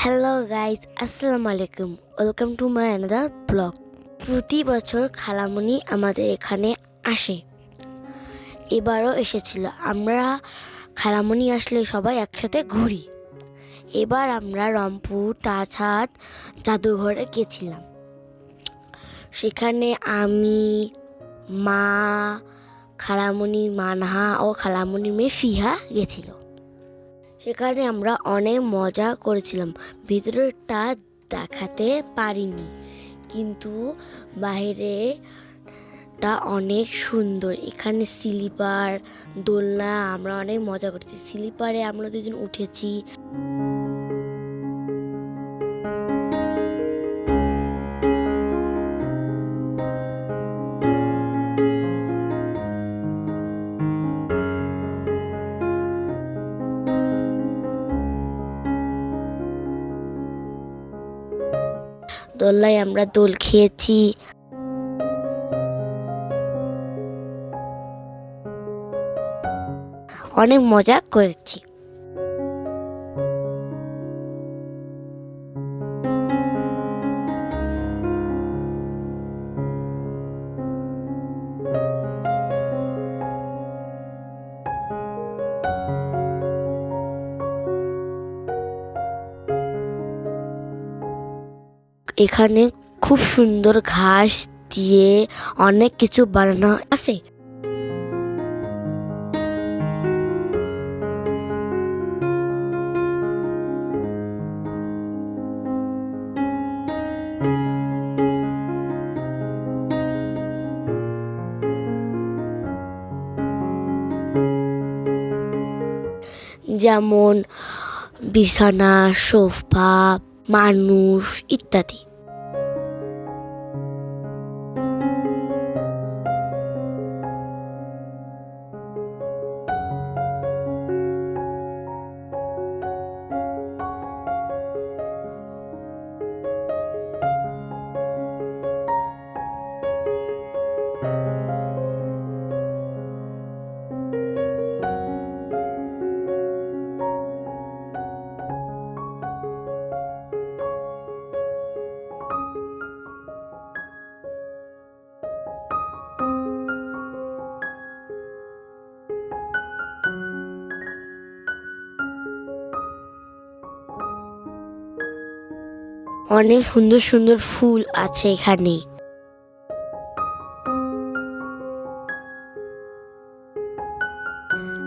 Hello guys, আসসালামু আলাইকুম। Welcome to my another blog. প্রতি বছর খালামণি আমাদের এখানে আসে, এবারও এসেছিল। আমরা খালামণি আসলে সবাই একসাথে ঘুরি। এবার আমরা রংপুর তাজহাট জাদুঘরে গেছিলাম। সেখানে আমি, মা, খালামণি মানহা ও খালামণি মেয়ে ফিহা গেছিল। সেখানে আমরা অনেক মজা করেছিলাম। ভিতরটা দেখাতে পারিনি, কিন্তু বাইরেটা অনেক সুন্দর। এখানে স্লিপার, দোলনা, আমরা অনেক মজা করেছি। স্লিপারে আমরা দুজন উঠেছি। দোলনায় আমরা দোল খেয়েছি। অনেক মজা করেছি। এখানে খুব সুন্দর ঘাস দিয়ে অনেক কিছু বানানো আছে। যেমন বিছানা, সোফা, মানুষ ইত্যাদি। অনেক সুন্দর সুন্দর ফুল আছে এখানে।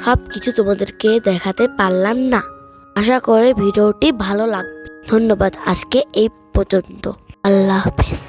সব কিছু তোমাদেরকে দেখাতে পারলাম না। আশা করি ভিডিওটি ভালো লাগবে। ধন্যবাদ। আজকে এই পর্যন্ত। আল্লাহ হাফেজ।